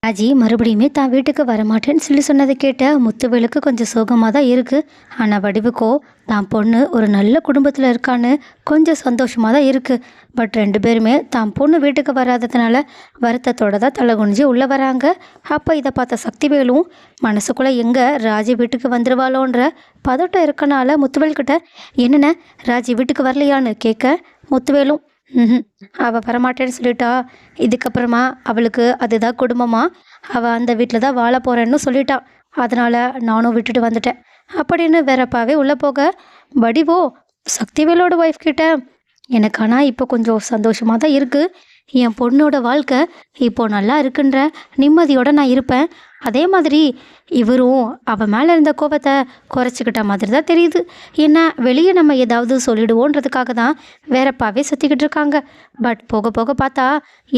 ராஜி மறுபடியுமே தான் வீட்டுக்கு வரமாட்டேன்னு சொன்னதை கேட்ட முத்துவேலுக்கு கொஞ்சம் சோகமாக தான் இருக்குது. ஆனால் வடிவுக்கோ தான் பொண்ணு ஒரு நல்ல குடும்பத்தில் இருக்கான்னு கொஞ்சம் சந்தோஷமாக தான் இருக்குது. பட் ரெண்டு பேருமே தான் பொண்ணு வீட்டுக்கு வராததுனால வருத்தத்தோட தான் தலை குனிஞ்சு உள்ளே வராங்க. அப்போ இதை பார்த்த சக்திவேலும் மனசுக்குள்ளே எங்கே ராஜி வீட்டுக்கு வந்துடுவாளோன்ற பதட்டம் இருக்கனால முத்துவேல் கிட்ட என்னென்ன ராஜி வீட்டுக்கு வரலையான்னு கேட்க முத்துவேலும் அவள் வரமாட்டேன்னு சொல்லிட்டா. இதுக்கப்புறமா அவளுக்கு அதுதான் குடும்பமா, அவள் அந்த வீட்டில் தான் வாழ போகிறேன்னு சொல்லிட்டான். அதனால் நானும் விட்டுட்டு வந்துட்டேன் அப்படின்னு வேறப்பாவே உள்ளே போக வடிவோ சக்திவேலோட ஒய்ஃப் கிட்ட எனக்கு ஆனால் இப்போ கொஞ்சம் சந்தோஷமாக தான் இருக்குது. என் பொண்ணோட வாழ்க்கை இப்போ நல்லா இருக்குன்ற நிம்மதியோடு நான் இருப்பேன். அதே மாதிரி இவரும் அவன் மேலே இருந்த கோபத்தை குறைச்சிக்கிட்ட மாதிரி தான் தெரியுது. ஏன்னா வெளியே நம்ம ஏதாவது சொல்லிடுவோன்றதுக்காக தான் வேறப்பாவே சுற்றிக்கிட்டு இருக்காங்க. பட் போக போக பார்த்தா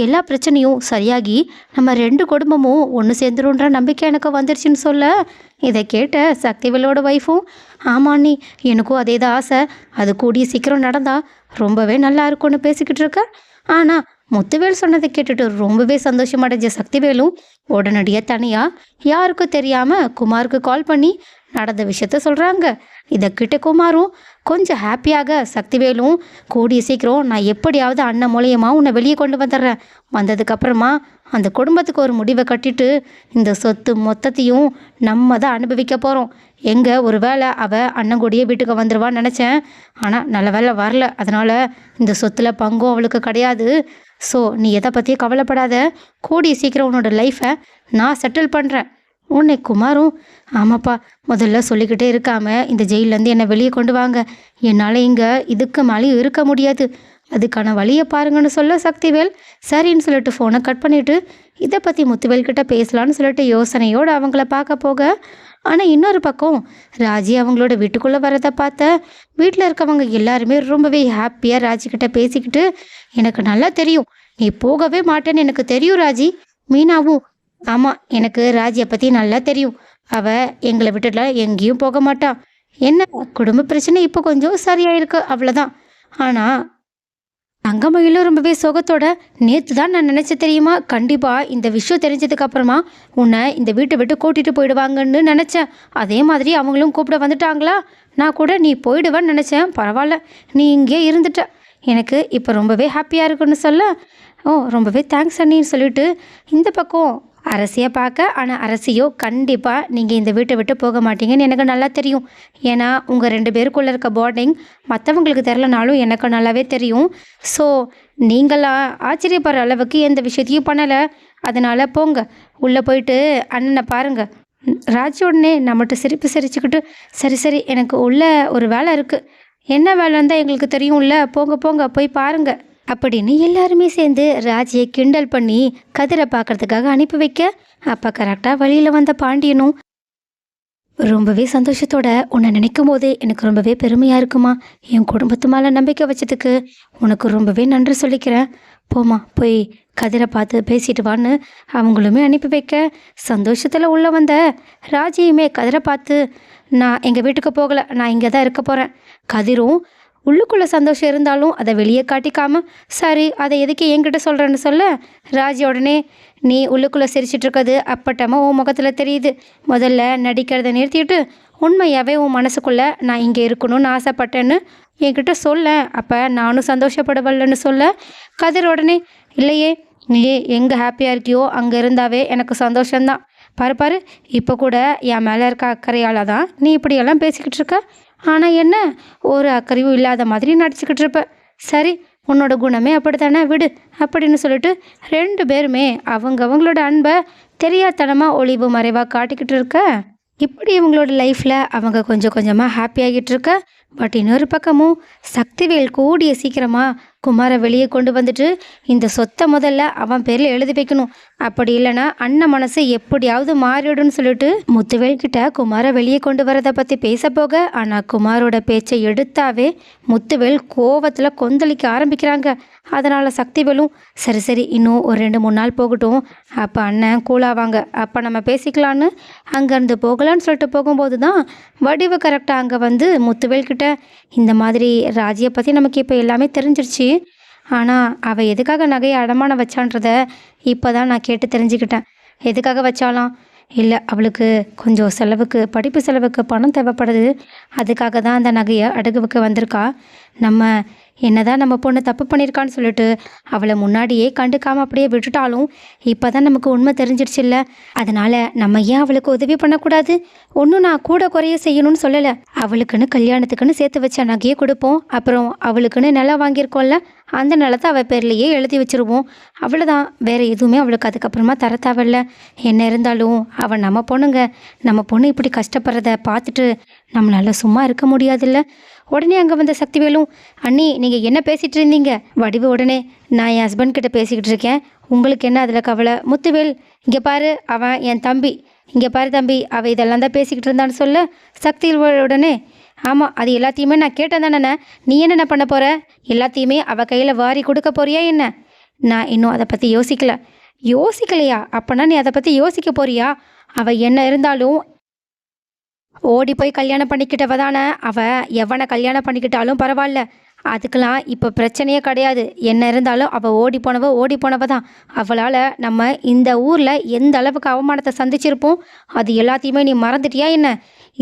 எல்லா பிரச்சனையும் சரியாகி நம்ம ரெண்டு குடும்பமும் ஒன்று சேர்ந்துருன்ற நம்பிக்கை எனக்கு வந்துருச்சுன்னு சொல்ல இதை கேட்ட சக்திவேலோட ஒய்ஃபும் ஆமாண்ணி எனக்கும் அதே தான் ஆசை, அது கூடிய சீக்கிரம் நடந்தா ரொம்பவே நல்லா இருக்கும்னு பேசிக்கிட்டு இருக்க. ஆனால் முத்துவேல் சொன்னதை கேட்டுட்டு ரொம்பவே சந்தோஷமடைஞ்ச சக்திவேலும் உடனடியாக தனியாக யாருக்கும் தெரியாமல் குமாருக்கு கால் பண்ணி நடந்த விஷயத்த சொல்கிறாங்க. இதை கிட்ட குமாரும் கொஞ்சம் ஹாப்பியாக சக்திவேலும் கூடிய சீக்கிரம் நான் எப்படியாவது அண்ணன் மூலியமா உன்னை வெளியே கொண்டு வந்துடுறேன், வந்ததுக்கப்புறமா அந்த குடும்பத்துக்கு ஒரு முடிவை கட்டிட்டு இந்த சொத்து மொத்தத்தையும் நம்ம தான் அனுபவிக்க போகிறோம். எங்கே ஒரு வேளை அவள் அண்ணன் கூடயே வீட்டுக்கு வந்துடுவான்னு நினச்சேன், ஆனால் நல்ல வேலை வரல. அதனால் இந்த சொத்தில் பங்கும் அவளுக்கு கிடையாது. ஸோ நீ எதை பற்றியும் கவலைப்படாத, கூடிய சீக்கிரம் உன்னோட லைஃப்பை நான் செட்டில் பண்ணுறேன். உன்னை குமாரும் ஆமாப்பா முதல்ல சொல்லிக்கிட்டே இருக்காமல் இந்த ஜெயிலேருந்து என்னை வெளியே கொண்டு வாங்க, என்னால் இங்கே இதுக்கு மேலேயும் இருக்க முடியாது, அதுக்கான வழியை பாருங்கன்னு சொல்ல சக்திவேல் சரின்னு சொல்லிட்டு ஃபோனை கட் பண்ணிவிட்டு இதை பற்றி முத்துவேல் கிட்ட பேசலான்னு சொல்லிட்டு யோசனையோடு அவங்கள பார்க்க போக, ஆனால் இன்னொரு பக்கம் ராஜி அவங்களோட வீட்டுக்குள்ளே வரதை பார்த்த வீட்டில் இருக்கவங்க எல்லாருமே ரொம்பவே ஹாப்பியாக ராஜிக்கிட்ட பேசிக்கிட்டு எனக்கு நல்லா தெரியும் நீ போகவே மாட்டேன்னு எனக்கு தெரியும் ராஜி. மீனாவும் ஆமாம் எனக்கு ராஜியை பற்றி நல்லா தெரியும், அவள் எங்களை விட்டுல எங்கேயும் போக மாட்டான். என்ன குடும்ப பிரச்சனை இப்போ கொஞ்சம் சரியாயிருக்கு அவ்வளோதான். ஆனால் தங்கமயிலும் ரொம்பவே சோகத்தோட நேற்று தான் நான் நினச்ச தெரியுமா, கண்டிப்பாக இந்த விஷயம் தெரிஞ்சதுக்கு அப்புறமா உன்னை இந்த வீட்டை விட்டு கூட்டிகிட்டு போயிடுவாங்கன்னு நினச்சேன். அதே மாதிரி அவங்களும் கூப்பிட வந்துட்டாங்களா, நான் கூட நீ போயிடுவேன்னு நினச்சேன். பரவாயில்ல நீ இங்கே இருந்துட்ட, எனக்கு இப்போ ரொம்பவே ஹாப்பியாக இருக்குன்னு சொல்ல ரொம்பவே தேங்க்ஸ் அண்ணின்னு சொல்லிட்டு இந்த பக்கம் அரசியை பார்க்க, ஆனால் அரசியோ கண்டிப்பாக நீங்கள் இந்த வீட்டை விட்டு போக மாட்டீங்கன்னு எனக்கு நல்லா தெரியும். ஏன்னா உங்கள் ரெண்டு பேருக்குள்ளே இருக்க பாண்டிங் மற்றவங்களுக்கு தெரிலனாலும் எனக்கு நல்லாவே தெரியும். ஸோ நீங்களாம் ஆச்சரியப்படுற அளவுக்கு எந்த விஷயத்தையும் பண்ணலை. அதனால் போங்க உள்ளே போயிட்டு அண்ணனை பாருங்கள். ராஜி உடனே நம்மகிட்ட சிரிப்பு சிரிச்சுக்கிட்டு சரி சரி எனக்கு உள்ள ஒரு வேலை இருக்குது, என்ன வேலைன்னு தான் எங்களுக்கு தெரியும்ல, போங்க போங்க போய் பாருங்கள் அப்படின்னு எல்லாருமே சேர்ந்து ராஜியை கிண்டல் பண்ணி கதிரை பார்க்கறதுக்காக அனுப்பி வைக்க, அப்போ கரெக்டாக வழியில் வந்த பாண்டியனும் ரொம்பவே சந்தோஷத்தோட உன்னை நினைக்கும் போதே எனக்கு ரொம்பவே பெருமையாக இருக்குமா, என் குடும்பத்து மேலே நம்பிக்கை வச்சதுக்கு உனக்கு ரொம்பவே நன்றி சொல்லிக்கிறேன், போமா போய் கதிரை பார்த்து பேசிட்டு வான்னு அவங்களுமே அனுப்பி வைக்க, சந்தோஷத்தில் உள்ளே வந்த ராஜியுமே கதிரை பார்த்து நான் எங்கள் வீட்டுக்கு போகலை, நான் இங்கே தான் இருக்க போகிறேன். கதிரும் உள்ளுக்குள்ளே சந்தோஷம் இருந்தாலும் அதை வெளியே காட்டிக்காமல் சரி அதை எதுக்கு என்கிட்ட சொல்கிறேன்னு சொல்ல, ராஜி உடனே நீ உள்ளுக்குள்ளே சிரிச்சிட்ருக்கிறது அப்பட்டமாக உன் முகத்தில் தெரியுது, முதல்ல நடிக்கிறத நிறுத்திட்டு உண்மையாகவே உன் மனசுக்குள்ளே நான் இங்கே இருக்கணும்னு ஆசைப்பட்டேன்னு என்கிட்ட சொல்ல, அப்போ நானும் சந்தோஷப்படவில்லைன்னு சொல்ல, கதிர் உடனே இல்லையே நீ எங்கே ஹாப்பியாக இருக்கியோ அங்கே இருந்தாவே எனக்கு சந்தோஷம்தான், பாரு பாரு இப்போ கூட என் மேலே இருக்க அக்கறையால் தான் நீ இப்படியெல்லாம் பேசிக்கிட்டு இருக்க, ஆனால் என்ன ஒரு அக்கறையும் இல்லாத மாதிரி நடிச்சுக்கிட்டு இருப்ப, சரி உன்னோட குணமே அப்படி தானே விடு அப்படின்னு சொல்லிட்டு ரெண்டு பேருமே அவங்களோட அன்பை தெரியாதனமாக ஒளிவு மறைவாக காட்டிக்கிட்டு இருக்க, இப்படி இவங்களோட லைஃப்பில் அவங்க கொஞ்சம் கொஞ்சமாக ஹாப்பியாகிட்டு இருக்க. பட் இன்னொரு பக்கமும் சக்திவேல் கூடிய சீக்கிரமாக குமாரை வெளியே கொண்டு வந்துட்டு இந்த சொத்தை முதல்ல அவன் பேரில் எழுதி வைக்கணும், அப்படி இல்லைன்னா அண்ணன் மனசு எப்படியாவது மாறிடும்னு சொல்லிட்டு முத்துவேல் கிட்ட குமாரை வெளியே கொண்டு வரதை பற்றி பேச போக, ஆனால் குமாரோட பேச்சை எடுத்தாவே முத்துவேல் கோவத்தில் கொந்தளிக்க ஆரம்பிக்கிறாங்க. அதனால் சக்திவேலும் சரி சரி இன்னும் ஒரு 2-3 நாள் போகட்டும், அப்போ அண்ணன் கூலாவாங்க, அப்போ நம்ம பேசிக்கலான்னு அங்கேருந்து போகலான்னு சொல்லிட்டு போகும்போது தான் வடிவு கரெக்டாக அங்கே வந்து முத்துவேல் கிட்ட இந்த மாதிரி ராஜியை பற்றி நமக்கு இப்போ எல்லாமே தெரிஞ்சிருச்சு, ஆனால் அவள் எதுக்காக நகையை அடமானம் வச்சான்றத இப்போ தான் நான் கேட்டு தெரிஞ்சுக்கிட்டேன். எதுக்காக வச்சாலாம்? இல்லை, அவளுக்கு கொஞ்சம் செலவுக்கு, படிப்பு செலவுக்கு பணம் தேவைப்படுது. அதுக்காக தான் அந்த நகையை அடகு வைக்க வந்திருக்கா. நம்ம என்னதான் நம்ம பொண்ணு தப்பு பண்ணியிருக்கான்னு சொல்லிட்டு அவளை முன்னாடியே கண்டுக்காமல் அப்படியே விட்டுட்டாலும் இப்போ தான் நமக்கு உண்மை தெரிஞ்சிடுச்சுல்ல. அதனால் நம்ம ஏன் அவளுக்கு உதவி பண்ணக்கூடாது? ஒன்றும் நான் கூட குறைய செய்யணும்னு சொல்லலை. அவளுக்குன்னு கல்யாணத்துக்குன்னு சேர்த்து வச்ச நகையை கொடுப்போம். அப்புறம் அவளுக்குன்னு நிலம் வாங்கியிருக்கோம்ல, அந்த நிலத்தை அவள் பேர்லேயே எழுதி வச்சுருவோம். அவ்வளோதான். வேறு எதுவுமே அவளுக்கு அதுக்கப்புறமா தர தேவையில்ல. என்ன இருந்தாலும் அவள் நம்ம பொண்ணுங்க. நம்ம பொண்ணு இப்படி கஷ்டப்படுறத பார்த்துட்டு நம்மளால சும்மா இருக்க முடியாதுல்ல. உடனே அங்கே வந்த சக்திவேலும், அண்ணி நீங்கள் என்ன பேசிகிட்டு இருந்தீங்க? வடிவு உடனே, நான் என் ஹஸ்பண்ட் கிட்ட பேசிக்கிட்டு இருக்கேன், உங்களுக்கு என்ன அதில் கவலை? முத்துவேல், இங்கே பாரு, அவன் என் தம்பி. இங்கே பாரு தம்பி, அவள் இதெல்லாம் தான் பேசிக்கிட்டு இருந்தான்னு சொல்ல சக்திவேல் உடனே, ஆமாம், அது எல்லாத்தையுமே நான் கேட்டேன் தானே. நீ என்னென்ன பண்ண போகிற? எல்லாத்தையுமே அவள் கையில் வாரி கொடுக்க போறியா என்ன? நான் இன்னும் அதை பற்றி யோசிக்கலையா? அப்போனா நீ அதை பற்றி யோசிக்க போறியா? அவள் என்ன இருந்தாலும் ஓடி போய் கல்யாணம் பண்ணிக்கிட்டவ தானே. அவள் எவனை கல்யாணம் பண்ணிக்கிட்டாலும் பரவாயில்ல, அதுக்கெலாம் இப்போ பிரச்சனையே கிடையாது. என்ன இருந்தாலும் அவள் ஓடி போனவ தான். அவளால் நம்ம இந்த ஊரில் எந்த அளவுக்கு அவமானத்தை சந்திச்சிருப்போம், அது எல்லாத்தையுமே நீ மறந்துட்டியா என்ன?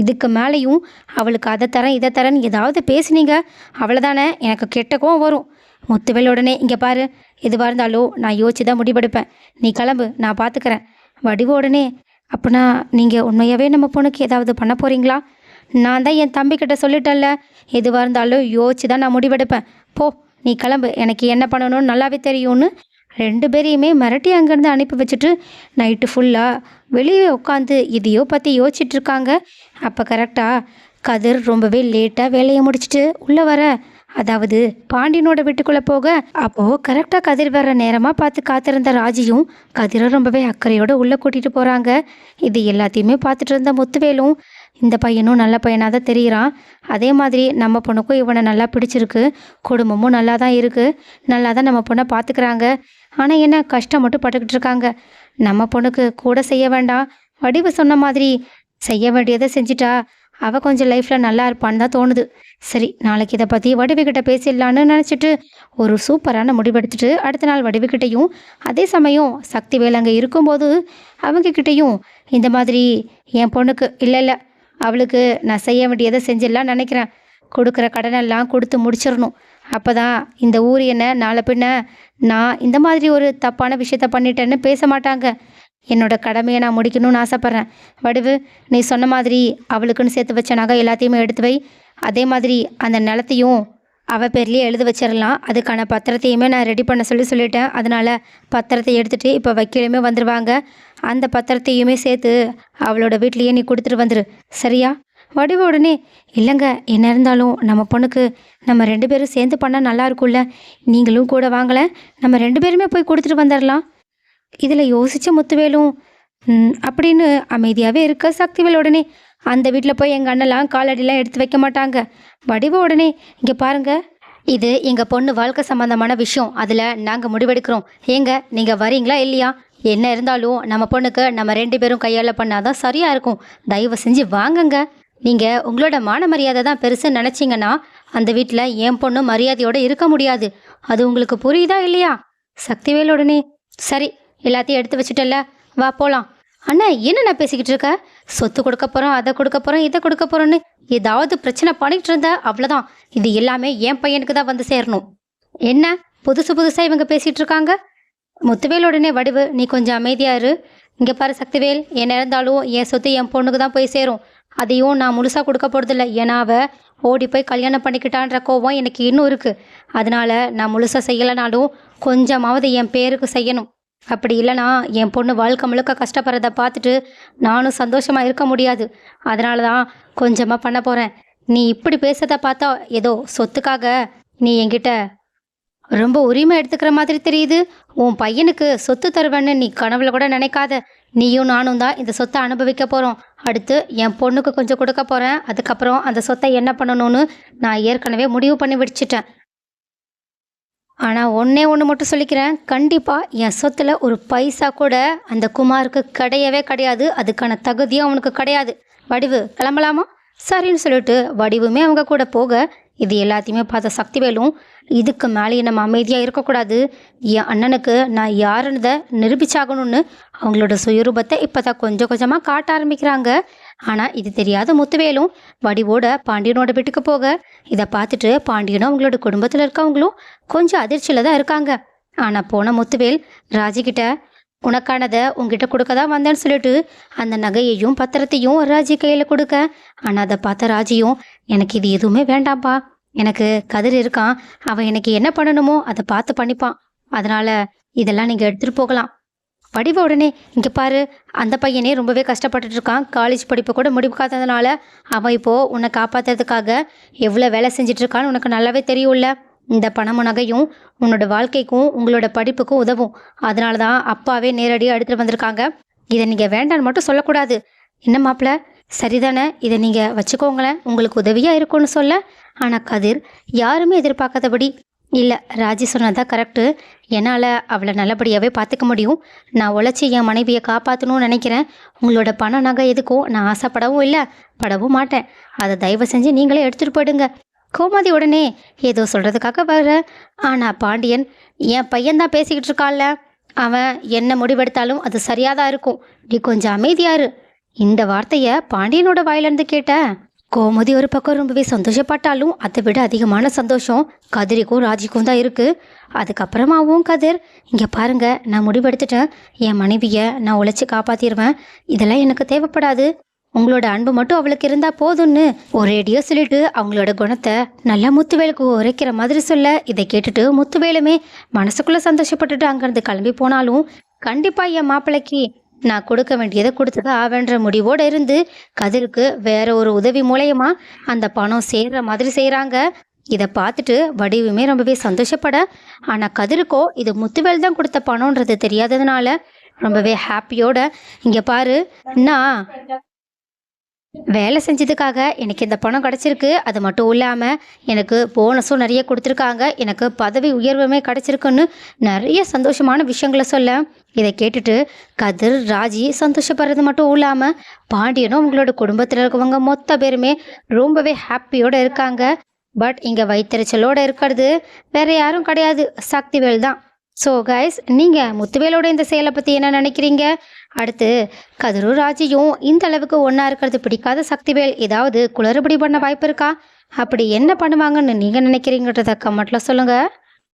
இதுக்கு மேலேயும் அவளுக்கு அதை தரேன் இதை தரேன்னு ஏதாவது பேசுனீங்க, அவ்வளோதானே எனக்கு கெட்ட கோவம் வரும். முத்துவேல் உடனே, இங்கே பாரு, எதுவாக இருந்தாலும் நான் யோசிச்சு தான் முடிவெடுப்பேன். நீ கிளம்பு, நான் பார்த்துக்கிறேன். வடிவ உடனே, அப்படின்னா நீங்கள் உண்மையாகவே நம்ம பொண்ணுக்கு ஏதாவது பண்ண போகிறீங்களா? நான் தான் என் தம்பிக்கிட்ட சொல்லிட்டேன்ல, எதுவாக இருந்தாலும் யோசிச்சு தான் நான் முடிவெடுப்பேன். போ, நீ கிளம்பு, எனக்கு என்ன பண்ணணும்னு நல்லாவே தெரியும்னு ரெண்டு பேரையுமே மிரட்டி அங்கேருந்து அனுப்பி வச்சுட்டு நைட்டு ஃபுல்லாக வெளியே உட்காந்து இதையோ பற்றி யோசிச்சுட்டு இருக்காங்க. அப்போ கரெக்டாக கதிர் ரொம்பவே லேட்டாக வேலையை முடிச்சுட்டு உள்ளே வர, அதாவது பாண்டியனோட வீட்டுக்குள்ளே போக, அப்போது கரெக்டாக கதிர் வர்ற நேரமாக பார்த்து காத்திருந்த ராஜியும் கதிரை ரொம்பவே அக்கறையோடு உள்ளே கூட்டிகிட்டு போகிறாங்க. இது எல்லாத்தையுமே பார்த்துட்டு இருந்த முத்துவேலும், இந்த பையனும் நல்ல பையனாக தான் தெரிகிறான், அதே மாதிரி நம்ம பொண்ணுக்கும் இவனை நல்லா பிடிச்சிருக்கு, குடும்பமும் நல்லா தான் இருக்குது, நல்லா தான் நம்ம பொண்ணை பார்த்துக்கிறாங்க. ஆனால் என்ன கஷ்டம் மட்டும் பட்டுக்கிட்டு இருக்காங்க. நம்ம பொண்ணுக்கு கூட செய்ய வேண்டாம், வடிவு சொன்ன மாதிரி செய்ய வேண்டியதை செஞ்சிட்டா அவள் கொஞ்சம் லைஃப்பில் நல்லா இருப்பான்னு தான் தோணுது. சரி, நாளைக்கு இதை பற்றி வடிவுக்கிட்ட பேசிடலான்னு நினச்சிட்டு ஒரு சூப்பரான முடிவெடுத்துட்டு அடுத்த நாள் வடிவுக்கிட்டையும் அதே சமயம் சக்திவேல் அங்கே இருக்கும்போது அவங்கக்கிட்டையும் இந்த மாதிரி என் பொண்ணுக்கு இல்லை அவளுக்கு நான் செய்ய வேண்டியதை செஞ்சிடலான்னு நினைக்கிறேன். கொடுக்குற கடனெல்லாம் கொடுத்து முடிச்சிடணும். அப்போ தான் இந்த ஊர் என்ன நாளை பின்ன நான் இந்த மாதிரி ஒரு தப்பான விஷயத்த பண்ணிட்டேன்னு பேச மாட்டாங்க. என்னோட கடமையை நான் முடிக்கணும்னு ஆசைப்பட்றேன். வடிவு, நீ சொன்ன மாதிரி அவளுக்குன்னு சேர்த்து வச்ச நகை எல்லாத்தையுமே எடுத்து வை. அதே மாதிரி அந்த நிலத்தையும் அவள் பேர்லேயே எழுத வச்சிடலாம். அதுக்கான பத்திரத்தையுமே நான் ரெடி பண்ண சொல்லிட்டேன். அதனால் பத்திரத்தை எடுத்துகிட்டு இப்போ வக்கீலுமே வந்துடுவாங்க. அந்த பத்திரத்தையுமே சேர்த்து அவளோட வீட்லேயே நீ கொடுத்துட்டு வந்துடு, சரியா? வடிவு உடனே, இல்லைங்க, என்ன இருந்தாலும் நம்ம பொண்ணுக்கு நம்ம ரெண்டு பேரும் சேர்ந்து பண்ணால் நல்லா இருக்கும்ல, நீங்களும் கூட வாங்கலை, நம்ம ரெண்டு பேருமே போய் கொடுத்துட்டு வந்துடலாம். இதில் யோசித்த முத்துவேலும் அப்படின்னு அமைதியாகவே இருக்க சக்திவேல் உடனே, அந்த வீட்டில் போய் எங்கள் அண்ணெல்லாம் காலடிலாம் எடுத்து வைக்க மாட்டாங்க. வடிவ உடனே, இங்கே பாருங்கள், இது எங்கள் பொண்ணு வாழ்க்கை சம்மந்தமான விஷயம், அதில் நாங்கள் முடிவெடுக்கிறோம். ஏங்க நீங்கள் வரீங்களா இல்லையா? என்ன இருந்தாலும் நம்ம பொண்ணுக்கு நம்ம ரெண்டு பேரும் கையால் பண்ணாதான் சரியாக இருக்கும். தயவு செஞ்சு வாங்கங்க. நீங்கள் உங்களோட மான மரியாதை தான் பெருசுன்னு நினச்சிங்கன்னா அந்த வீட்டில் என் பொண்ணு மரியாதையோடு இருக்க முடியாது. அது உங்களுக்கு புரியுதா இல்லையா? சக்திவேல் உடனே, சரி, எல்லாத்தையும் எடுத்து வச்சுட்டல, வா போகலாம். அண்ணா, என்ன நான் பேசிக்கிட்டு இருக்க? சொத்து கொடுக்க போகிறோம், அதை கொடுக்க போகிறோம், இதை கொடுக்க போகிறோன்னு ஏதாவது பிரச்சனை பண்ணிக்கிட்டு இருந்த அவ்வளோதான். இது எல்லாமே என் பையனுக்கு தான் வந்து சேரணும். என்ன புதுசாக இவங்க பேசிகிட்டு இருக்காங்க? முத்துவேல் உடனே, வடிவு, நீ கொஞ்சம் அமைதியாக இரு. இங்கே பாரு சக்திவேல், என்ன இருந்தாலும் என் சொத்து என் பொண்ணுக்கு தான் போய் சேரும். அதையும் நான் முழுசாக கொடுக்க போகிறதில்ல. ஏன்னா அவள் ஓடி போய் கல்யாணம் பண்ணிக்கிட்டான்ற கோவம் எனக்கு இன்னும் இருக்குது. அதனால் நான் முழுசாக செய்யலைனாலும் கொஞ்சமாவது என் பேருக்கு செய்யணும். அப்படி இல்லைனா என் பொண்ணு வாழ்க்கை முழுக்க கஷ்டப்படுறத பார்த்துட்டு நானும் சந்தோஷமாக இருக்க முடியாது. அதனால தான் கொஞ்சமாக பண்ண போகிறேன். நீ இப்படி பேசுறத பார்த்தா ஏதோ சொத்துக்காக நீ என்கிட்ட ரொம்ப உரிமை எடுத்துக்கிற மாதிரி தெரியுது. உன் பையனுக்கு சொத்து தருவேன்னு நீ கனவுல கூட நினைக்காத. நீயும் நானும் தான் இந்த சொத்தை அனுபவிக்க போகிறோம். அடுத்து என் பொண்ணுக்கு கொஞ்சம் கொடுக்க போகிறேன். அதுக்கப்புறம் அந்த சொத்தை என்ன பண்ணணும்னு நான் ஏற்கனவே முடிவு பண்ணி வச்சுட்டேன். ஆனால் ஒன்று மட்டும் சொல்லிக்கிறேன், கண்டிப்பாக என் சொத்தில் ஒரு பைசா கூட அந்த குமாருக்கு கிடையவே கிடையாது. அதுக்கான தகுதியும் அவனுக்கு கிடையாது. வடிவு, கிளம்பலாமா? சரின்னு சொல்லிட்டு வடிவுமே அவங்க கூட போக இது எல்லாத்தையுமே பார்த்த சக்திவேலும் இதுக்கு மேலேயே நம்ம அமைதியாக இருக்கக்கூடாது, என் அண்ணனுக்கு நான் யாருன்னதை நிரூபிச்சாகணும்னு அவங்களோட சுயரூபத்தை இப்போ தான் கொஞ்சம் கொஞ்சமாக காட்ட ஆரம்பிக்கிறாங்க. ஆனால் இது தெரியாத முத்துவேலும் வடிவோட பாண்டியனோட வீட்டுக்கு போக இதை பார்த்துட்டு பாண்டியனும் அவங்களோட குடும்பத்தில் இருக்கவங்களும் கொஞ்சம் அதிர்ச்சியில் தான் இருக்காங்க. ஆனால் போன முத்துவேல் ராஜிக்கிட்ட உனக்கானதை உங்ககிட்ட கொடுக்க தான் வந்தேன்னு சொல்லிட்டு அந்த நகையையும் பத்திரத்தையும் ராஜி கையில் கொடுக்க, ஆனால் அதை பார்த்த ராஜியும் எனக்கு இது எதுவுமே வேண்டாம்ப்பா, எனக்கு கதிர் இருக்கான், அவன் எனக்கு என்ன பண்ணணுமோ அதை பார்த்து பண்ணிப்பான், அதனால இதெல்லாம் நீங்கள் எடுத்துகிட்டு போகலாம். வடிவ உடனே இங்கே பாரு, அந்த பையனே ரொம்பவே கஷ்டப்பட்டுட்டு இருக்கான், காலேஜ் படிப்பை கூட முடிக்காததுனால அவன் இப்போது உன்னை காப்பாற்றுறதுக்காக எவ்வளோ வேலை செஞ்சிட்டு இருக்கான்னு உனக்கு நல்லாவே தெரியும்ல. இந்த பணமும் நகையும் உன்னோட வாழ்க்கைக்கும் உங்களோட படிப்புக்கும் உதவும், அதனால தான் அப்பாவே நேரடியாக எடுத்துகிட்டு வந்திருக்காங்க. இதை நீங்கள் வேண்டான்னு மட்டும் சொல்லக்கூடாது. என்ன மாப்பிள்ள, சரிதானே, இதை நீங்கள் வச்சுக்கோங்களேன், உங்களுக்கு உதவியாக இருக்கும்னு சொல்ல. ஆனால் கதிர் யாருமே எதிர்பார்க்காதபடி இல்லை, ராஜி சொன்னதான் கரெக்டு, என்னால் அவளை நல்லபடியாகவே பார்த்துக்க முடியும், நான் உழைச்சி என் மனைவியை காப்பாற்றணும்னு நினைக்கிறேன், உங்களோட பண நகை எதுக்கும் நான் ஆசைப்படவும் இல்லை, படவும் மாட்டேன், அதை தயவு செஞ்சு நீங்களே எடுத்துகிட்டு போயிடுங்க. கோமதி உடனே ஏதோ சொல்கிறதுக்காக வர, ஆனால் பாண்டியன் என் பையன்தான் பேசிக்கிட்டு இருக்கான்ல, அவன் என்ன முடிவெடுத்தாலும் அது சரியாக தான் இருக்கும், நீ கொஞ்சம் அமைதியாரு. இந்த வார்த்தையை பாண்டியனோட வாயிலிருந்து கேட்ட கோமதி ஒரு பக்கம் ரொம்பவே சந்தோஷப்பட்டாலும் அதை விட அதிகமான சந்தோஷம் கதிரிக்கும் ராஜிக்கும் தான் இருக்குது. அதுக்கப்புறமாவும் கதிர், இங்கே பாருங்க, நான் முடிவெடுத்துட்டேன், என் மனைவியை நான் உழைச்சி காப்பாற்றிடுவேன், இதெல்லாம் எனக்கு தேவைப்படாது, உங்களோட அன்பு மட்டும் அவளுக்கு இருந்தால் போதும்னு ஒரேடியோ சொல்லிட்டு அவங்களோட குணத்தை நல்லா முத்துவேலுக்கு உரைக்கிற மாதிரி சொல்ல, இதை கேட்டுட்டு முத்துவேலுமே மனசுக்குள்ளே சந்தோஷப்பட்டுட்டு அங்கேருந்து கிளம்பி போனாலும் கண்டிப்பாக என் மாப்பிள்ளைக்கு நான் கொடுக்க வேண்டியதை கொடுத்தது ஆவேன்ற முடிவோடு இருந்து கதிருக்கு வேற ஒரு உதவி மூலயமா அந்த பணம் சேர்ற மாதிரி செய்கிறாங்க. இதை பார்த்துட்டு வடிவுமே ரொம்பவே சந்தோஷப்பட, ஆனால் கதிருக்கோ இது முத்துவேல் தான் கொடுத்த பணம்ன்றது தெரியாததுனால ரொம்பவே ஹாப்பியோட, இங்கே பாரு, நான் வேலை செஞ்சதுக்காக எனக்கு இந்த பணம் கிடச்சிருக்கு, அது மட்டும் இல்லாமல் எனக்கு போனஸும் நிறைய கொடுத்துருக்காங்க, எனக்கு பதவி உயர்வுமே கிடச்சிருக்குன்னு நிறைய சந்தோஷமான விஷயங்களை சொல்ல, இதை கேட்டுட்டு கதிர் ராஜி சந்தோஷப்படுறது மட்டும் இல்லாமல் பாண்டியனும் அவங்களோட குடும்பத்தில் இருக்கவங்க மொத்த பேருமே ரொம்பவே ஹாப்பியோடு இருக்காங்க. பட் இங்கே வயிற்றுச்சலோடு இருக்கிறது வேற யாரும் கிடையாது, சக்திவேல் தான். ஸோ கைஸ், நீங்கள் முத்துவேலோட இந்த செயலை பற்றி என்ன நினைக்கிறீங்க? அடுத்து கதிரும் ராஜியும் இந்த அளவுக்கு ஒன்றா இருக்கிறது பிடிக்காத சக்திவேல் ஏதாவது குளறுபடி பண்ண வாய்ப்பு இருக்கா? அப்படி என்ன பண்ணுவாங்கன்னு நீங்கள் நினைக்கிறீங்கன்றத கமெண்ட்டில் சொல்லுங்கள்.